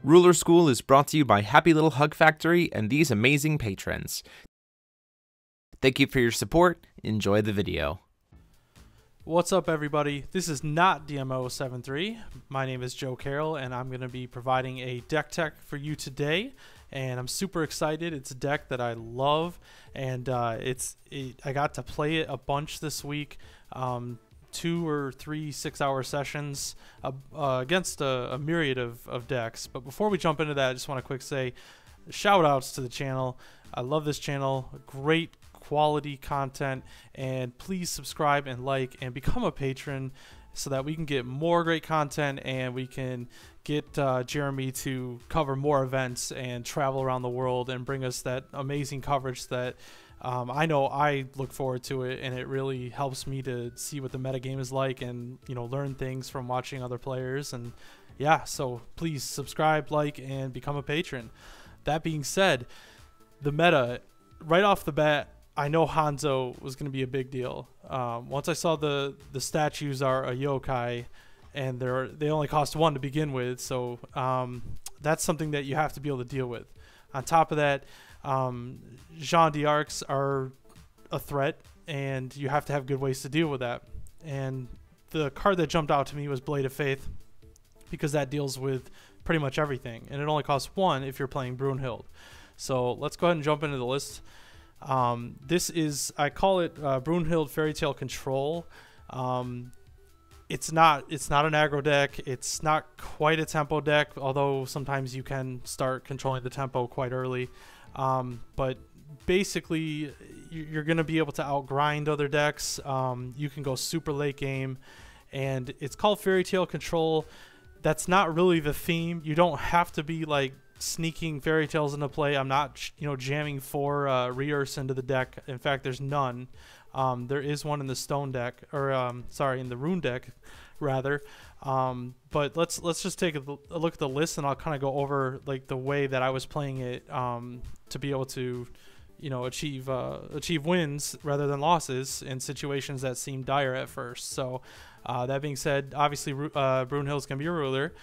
Ruler School is brought to you by Happy Little Hug Factory and these amazing patrons. Thank you for your support. Enjoy the video. What's up, everybody? This is not DMO73. My name is Joe Carroll, and I'm going to be providing a deck tech for you today. And I'm super excited. It's a deck that I love, and I got to play it a bunch this week. 2 or 3 6-hour sessions against a myriad of decks. But before we jump into that, I just want to quick say shout outs to the channel. I love this channel. Great quality content, and please subscribe and like and become a patron so that we can get more great content and we can get Jeremy to cover more events and travel around the world and bring us that amazing coverage that I know I look forward to it, and it really helps me to see what the metagame is like and, you know, learn things from watching other players. And yeah, so please subscribe, like, and become a patron. That being said, the meta, right off the bat, I know Hanzo was going to be a big deal. Once I saw the statues are a yokai, and they only cost 1 to begin with, so that's something that you have to be able to deal with. On top of that, Jean d'Arcs are a threat, and you have to have good ways to deal with that. And the card that jumped out to me was Blade of Faith, because that deals with pretty much everything, and it only costs 1 if you're playing Brunhild. So let's go ahead and jump into the list. This is, I call it Brunhild Fairy Tale Control. It's not an aggro deck. It's not quite a tempo deck, although sometimes you can start controlling the tempo quite early. But basically, you're going to be able to outgrind other decks. You can go super late game, and it's called Fairy Tale Control. That's not really the theme. You don't have to be like sneaking fairy tales into play. I'm not, jamming 4 Reissmann into the deck. In fact, there's none. There is one in the stone deck, or sorry, in the Rune deck, rather. But let's just take a look at the list, and I'll kind of go over like the way that I was playing it to be able to, achieve wins rather than losses in situations that seem dire at first. So that being said, obviously Brunhild's gonna be a ruler.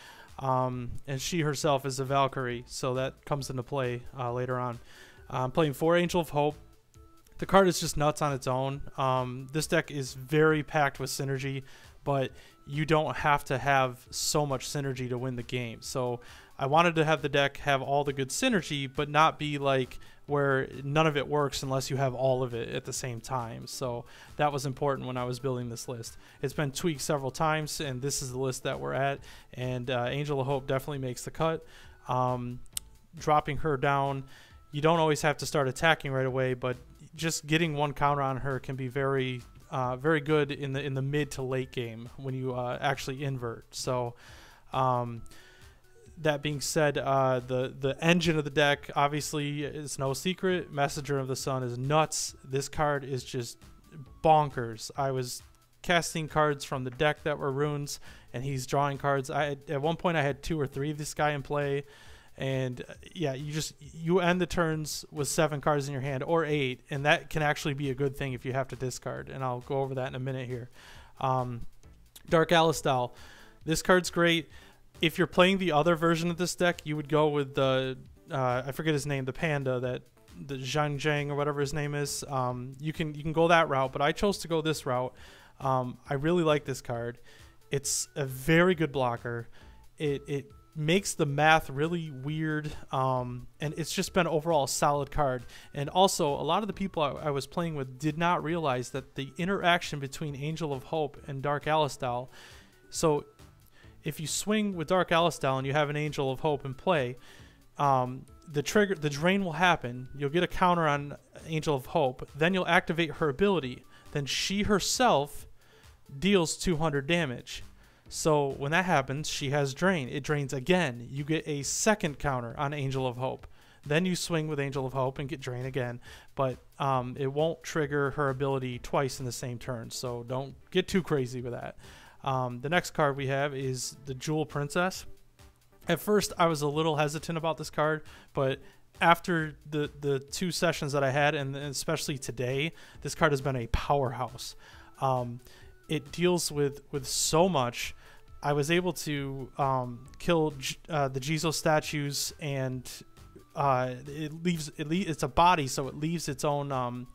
And she herself is a Valkyrie, so that comes into play later on. I'm playing 4 Angel of Hope. The card is just nuts on its own. This deck is very packed with synergy, but you don't have to have so much synergy to win the game. So I wanted to have the deck have all the good synergy, but not be like where none of it works unless you have all of it at the same time. So that was important when I was building this list. It's been tweaked several times, and this is the list that we're at. And Angel of Hope definitely makes the cut. Dropping her down, you don't always have to start attacking right away, but just getting 1 counter on her can be very good in the mid to late game when you actually invert. So that being said, the engine of the deck obviously is no secret. Messenger of the Sun is nuts. This card is just bonkers. I was casting cards from the deck that were runes, and he's drawing cards. At one point I had 2 or 3 of this guy in play, and yeah, you end the turns with 7 cards in your hand, or 8, and that can actually be a good thing if you have to discard, and I'll go over that in a minute here. Dark Alistal, this card's great. If you're playing the other version of this deck, you would go with the I forget his name, the panda, the Zhang or whatever his name is. You can go that route, but I chose to go this route. I really like this card. It's a very good blocker. It makes the math really weird, and it's just been overall a solid card. And also, a lot of the people I was playing with did not realize that the interaction between Angel of Hope and Dark Alistal. So if you swing with Dark Alistal and you have an Angel of Hope in play, the drain will happen. You'll get a counter on Angel of Hope. Then you'll activate her ability. Then she herself deals 200 damage. So when that happens, she has drain. It drains again. You get a second counter on Angel of Hope. Then you swing with Angel of Hope and get drain again. But it won't trigger her ability twice in the same turn. So don't get too crazy with that. The next card we have is the Jewel Princess. At first, I was a little hesitant about this card, but after the 2 sessions that I had, and especially today, this card has been a powerhouse. It deals with so much, I was able to kill the Jizo statues, and it's a body, so it leaves its own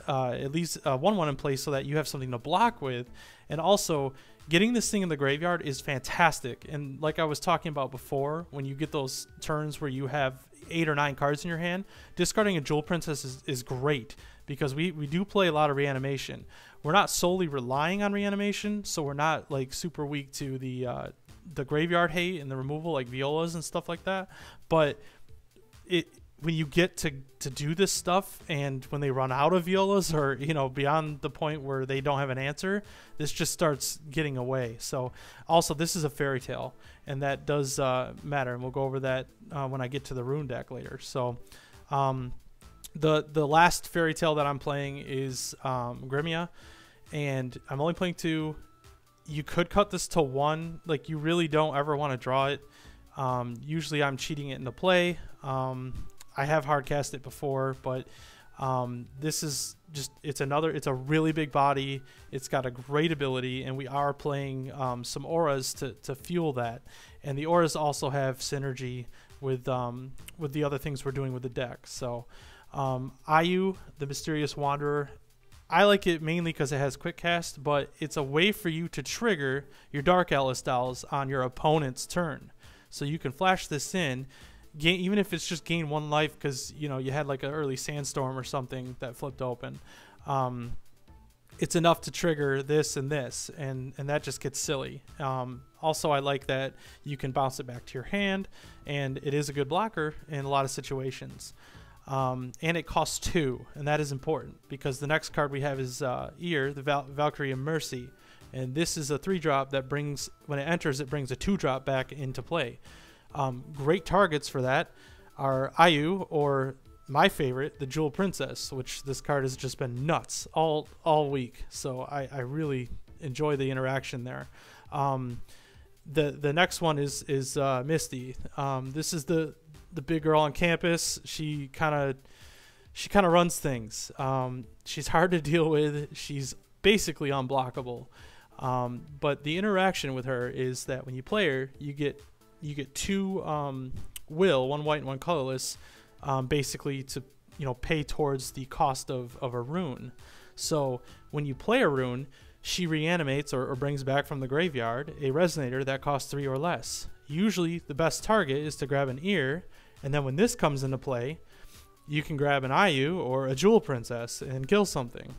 it leaves 1/1 in place so that you have something to block with. And also, getting this thing in the graveyard is fantastic. And like I was talking about before, when you get those turns where you have 8 or 9 cards in your hand, discarding a Jewel Princess is great, because we do play a lot of reanimation. We're not solely relying on reanimation, so we're not like super weak to the graveyard hate and the removal like Violas and stuff like that. But when you get to do this stuff, and when they run out of Violas, or beyond the point where they don't have an answer, this just starts getting away. So also, this is a fairy tale, and that does matter, and we'll go over that when I get to the Rune deck later. So the last fairy tale that I'm playing is Grimia, and I'm only playing 2. You could cut this to 1. Like, you really don't ever want to draw it. Usually I'm cheating it into play. I have hard cast it before, but this is just, it's a really big body. It's got a great ability, and we are playing some auras to fuel that. And the auras also have synergy with the other things we're doing with the deck. So Ayu, the Mysterious Wanderer, I like it mainly because it has quick cast, but it's a way for you to trigger your Dark Atlas Dolls on your opponent's turn. So you can flash this in, even if it's just gain 1 life because you had like an early Sandstorm or something that flipped open. It's enough to trigger this and this, and that just gets silly. Also, I like that you can bounce it back to your hand, and it is a good blocker in a lot of situations. And it costs 2, and that is important because the next card we have is Ear, the Valkyrie of Mercy, and this is a 3-drop that brings, when it enters, it brings a 2-drop back into play. Great targets for that are Ayu, or my favorite, the Jewel Princess, which this card has just been nuts all week. So I really enjoy the interaction there. The next one is Misty. This is the big girl on campus. She kind of runs things. She's hard to deal with. She's basically unblockable. But the interaction with her is that when you play her, you get 2 will, 1 white and 1 colorless, basically to pay towards the cost of a rune. So when you play a rune, she reanimates or brings back from the graveyard a resonator that costs 3 or less. Usually the best target is to grab an Ear, and then when this comes into play, you can grab an Ayu or a Jewel Princess and kill something.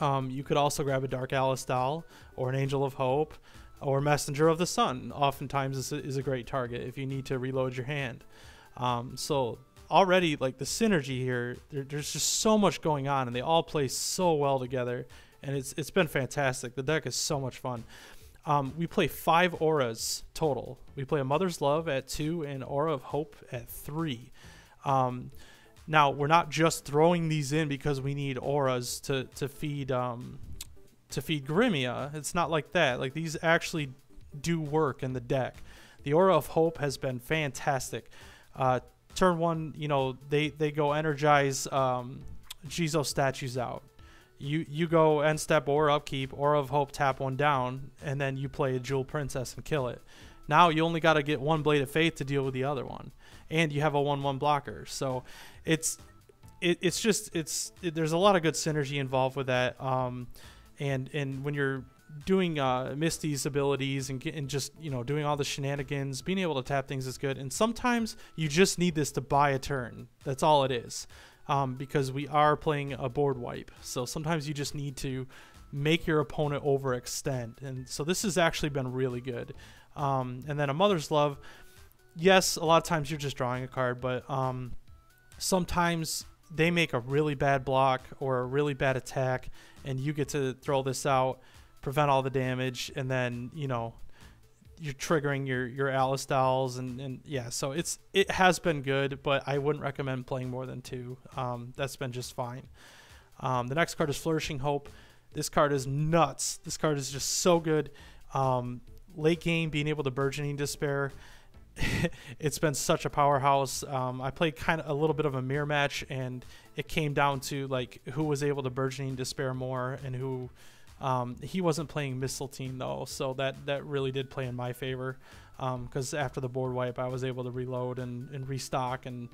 You could also grab a Dark Atlas Doll or an Angel of Hope or Messenger of the Sun. Oftentimes this is a great target if you need to reload your hand. So already, like, the synergy here, there's just so much going on, and they all play so well together, and it's been fantastic. The deck is so much fun. We play 5 auras total. We play a Mother's Love at 2 and Aura of Hope at 3. Now, we're not just throwing these in because we need auras to feed Grimia. It's not like that. Like, these actually do work in the deck. The Aura of Hope has been fantastic. Turn 1, they go energize Jizo statues out. You go end step or upkeep, Aura of Hope, tap 1 down, and then you play a Jewel Princess and kill it. Now you only got to get 1 Blade of Faith to deal with the other one, and you have a 1/1 blocker. So there's a lot of good synergy involved with that. And when you're doing Misty's abilities and just doing all the shenanigans, being able to tap things is good. And sometimes you just need this to buy a turn. That's all it is. Because we are playing a board wipe. So sometimes you just need to make your opponent overextend. And so this has actually been really good. And then a Mother's Love, yes, a lot of times you're just drawing a card, but sometimes they make a really bad block or a really bad attack, and you get to throw this out, prevent all the damage, and then, you're triggering your Alice Dolls, and yeah, so it has been good, but I wouldn't recommend playing more than 2. That's been just fine. The next card is Flourishing Hope. This card is nuts. This card is just so good. Late game, being able to Burgeoning Despair, it's been such a powerhouse. I played kind of a little bit of a mirror match, and it came down to like who was able to Burgeoning Despair more and who He wasn't playing Mistletoe though, so that really did play in my favor, because after the board wipe, I was able to reload and restock, and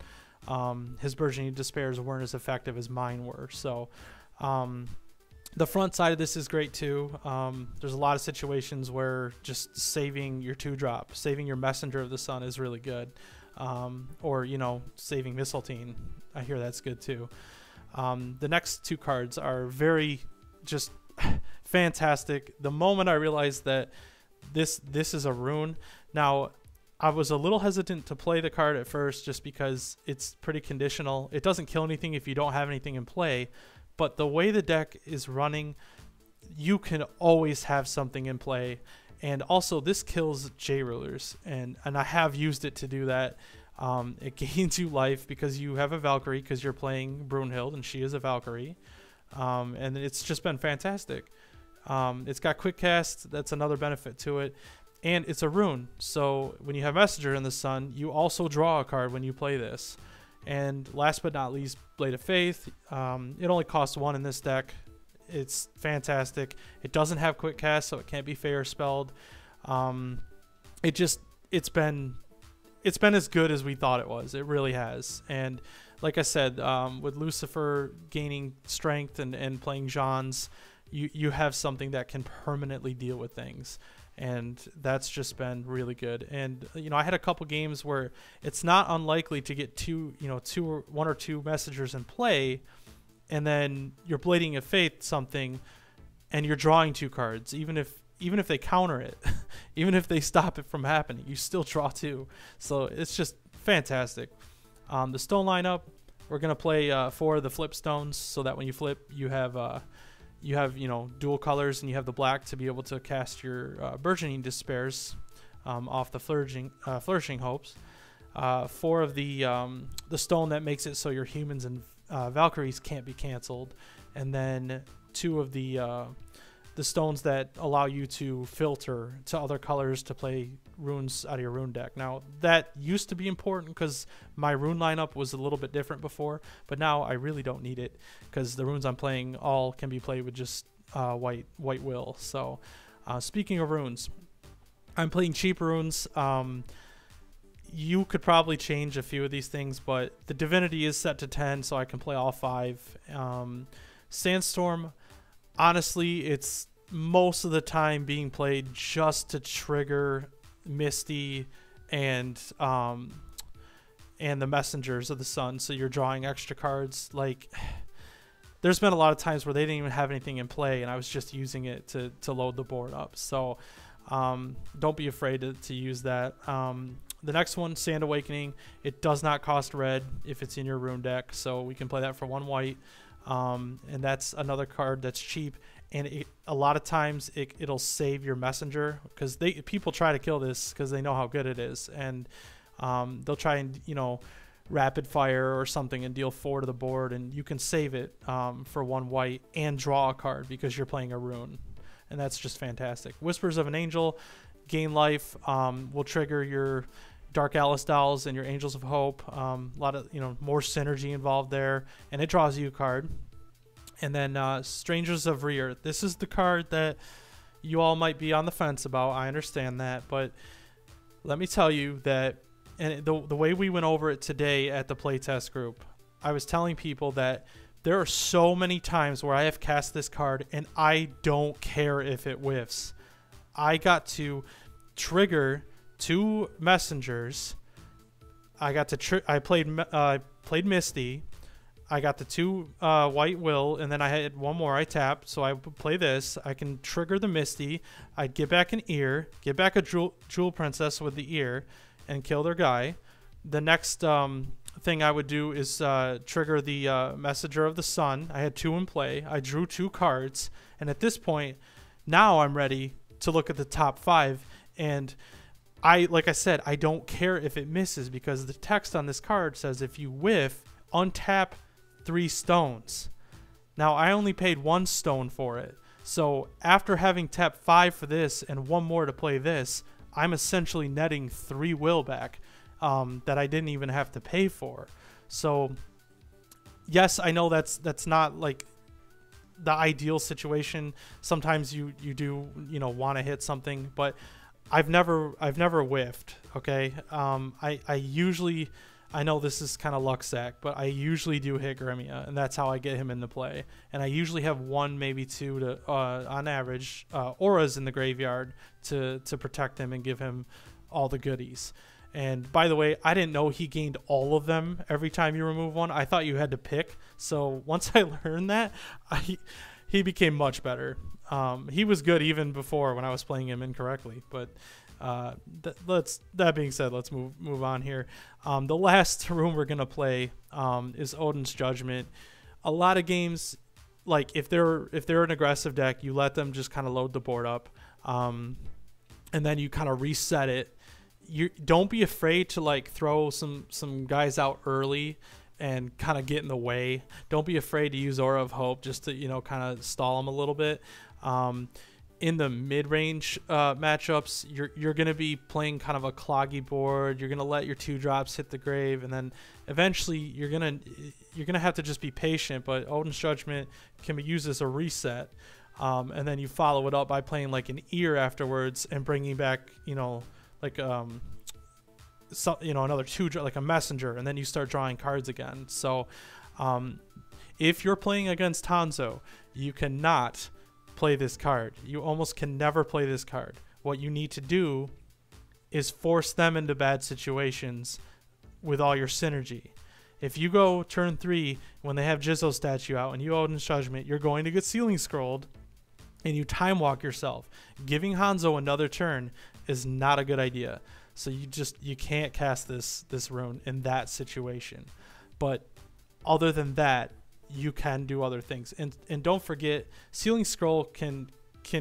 his Burgeoning Despairs weren't as effective as mine were. So the front side of this is great too. There's a lot of situations where just saving your 2-drop, saving your Messenger of the Sun is really good. Or, you know, saving Mistletoe. I hear that's good too. The next 2 cards are very just fantastic. The moment I realized that this is a rune. Now, I was a little hesitant to play the card at first just because it's pretty conditional. It doesn't kill anything if you don't have anything in play. But the way the deck is running, you can always have something in play. And also, this kills J-Rulers, and I have used it to do that. It gains you life because you have a Valkyrie, because you're playing Brunhild, and she is a Valkyrie. And it's just been fantastic. It's got quick cast. That's another benefit to it. And it's a rune, so when you have Messenger in the Sun, you also draw a card when you play this. And last but not least, Blade of Faith. It only costs 1 in this deck. It's fantastic. It doesn't have quick cast, so it can't be fair spelled. It's been as good as we thought it was. It really has. And like I said, with Lucifer gaining strength and playing Jean's, you have something that can permanently deal with things. And that's just been really good. And you know, I had a couple games where it's not unlikely to get 1 or 2 messengers in play, and then you're Blading of Faith something, and you're drawing 2 cards, even if they counter it, even if they stop it from happening, you still draw 2. So it's just fantastic. The stone lineup, we're gonna play 4 of the flip stones, so that when you flip, you have dual colors, and you have the black to be able to cast your Burgeoning Despairs off the Flourishing Hopes. 4 of the stone that makes it so your humans and Valkyries can't be canceled, and then 2 of the stones that allow you to filter to other colors to play runes out of your rune deck. Now, that used to be important because my rune lineup was a little bit different before, but now I really don't need it because the runes I'm playing all can be played with just white will. So speaking of runes, I'm playing cheap runes. You could probably change a few of these things, but the Divinity is set to 10, so I can play all 5. Sandstorm, honestly, it's most of the time being played just to trigger Misty and the Messengers of the Sun, so you're drawing extra cards. Like, there's been a lot of times where they didn't even have anything in play, and I was just using it to load the board up. So don't be afraid to use that. The next one, Sand Awakening, it does not cost red if it's in your rune deck, so we can play that for 1 white. And that's another card that's cheap, and a lot of times it'll save your Messenger, because people try to kill this because they know how good it is, and they'll try and rapid fire or something and deal 4 to the board, and you can save it for 1 white and draw a card because you're playing a rune, and that's just fantastic. Whispers of an Angel, gain life, will trigger your Dark Alice Dolls and your Angels of Hope. A lot of more synergy involved there, and it draws you a card. And then Strangers of Re-Earth. This is the card that you all might be on the fence about. I understand that, but let me tell you that, and the way we went over it today at the playtest group, I was telling people that there are so many times where I have cast this card and I don't care if it whiffs. I got to trigger 2 messengers. I played Misty. I got the 2 white will, and then I had 1 more I tapped. So I would play this. I can trigger the Misty. I'd get back an ear, get back a Jewel Princess with the ear, and kill their guy. The next thing I would do is trigger the Messenger of the Sun. I had 2 in play. I drew 2 cards, and at this point, now I'm ready to look at the top 5. And like I said, I don't care if it misses, because the text on this card says if you whiff, untap 3 stones. Now, I only paid 1 stone for it. So after having tapped 5 for this and 1 more to play this, I'm essentially netting 3 will back that I didn't even have to pay for. So yes, I know that's not like the ideal situation. Sometimes you do, you know, want to hit something, but I've never whiffed. Okay. I usually, I know this is kind of luck sack, but I usually do hit Gremia, and that's how I get him into play. And I usually have one, maybe two to, on average, auras in the graveyard to protect him and give him all the goodies. And by the way, I didn't know he gained all of them every time you remove one. I thought you had to pick. So once I learned that, he became much better. He was good even before when I was playing him incorrectly, but that being said, let's move on here. The last room we're gonna play is Odin's Judgment. A lot of games, like if they're an aggressive deck, you let them just kind of load the board up, and then you kind of reset it. You don't be afraid to like throw some guys out early and kind of get in the way. Don't be afraid to use Aura of Hope just to, you know, kind of stall them a little bit. In the mid-range matchups, you're going to be playing kind of a cloggy board. You're going to let your 2-drops hit the grave, and then eventually you're going to have to just be patient. But Odin's Judgment can be used as a reset, and then you follow it up by playing like an Ear afterwards and bringing back, you know, like another 2, like a messenger, and then you start drawing cards again. So if you're playing against Hanzo, you cannot play this card. You almost can never play this card. What you need to do is force them into bad situations with all your synergy. If you go turn 3 when they have Jizzo statue out and you Odin's Judgment, you're going to get ceiling scrolled, and you time walk yourself. Giving Hanzo another turn is not a good idea. So you can't cast this rune in that situation. But other than that, you can do other things. And don't forget, Ceiling Scroll can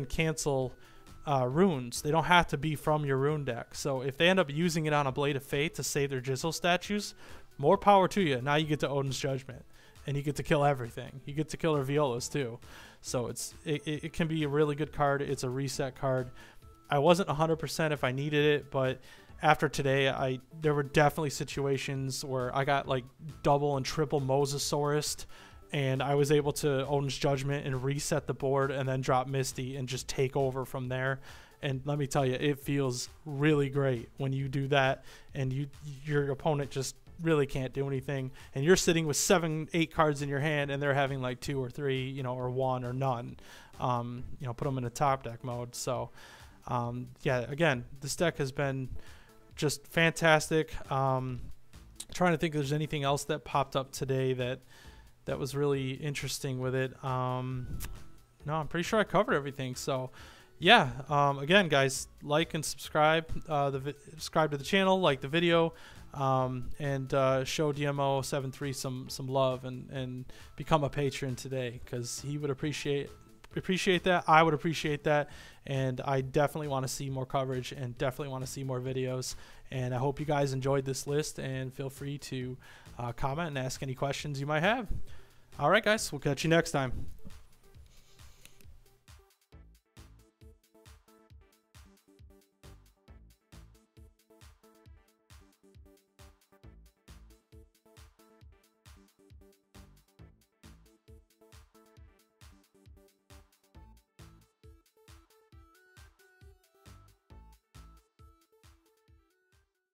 cancel runes. They don't have to be from your rune deck. So if they end up using it on a Blade of Fate to save their Jizzle statues, more power to you. Now you get to Odin's Judgment, and you get to kill everything. You get to kill their Violas too. So it can be a really good card. It's a reset card. I wasn't 100% if I needed it, but after today, there were definitely situations where I got like double and triple Mosasaurus, and I was able to Odin's Judgment and reset the board and then drop Misty and just take over from there. And let me tell you, it feels really great when you do that, and your opponent just really can't do anything, and you're sitting with 7-8 cards in your hand, and they're having like 2 or 3, you know, or 1 or none. You know, put them in a top deck mode. So yeah, again, this deck has been just fantastic. Trying to think if there's anything else that popped up today that was really interesting with it. No, I'm pretty sure I covered everything. So yeah, again, guys, like and subscribe. Subscribe to the channel, like the video, and show DMO73 some love, and become a patron today, because he would appreciate that. I would appreciate that, and I definitely want to see more coverage and definitely want to see more videos. And I hope you guys enjoyed this list, and feel free to comment and ask any questions you might have. All right, guys, we'll catch you next time.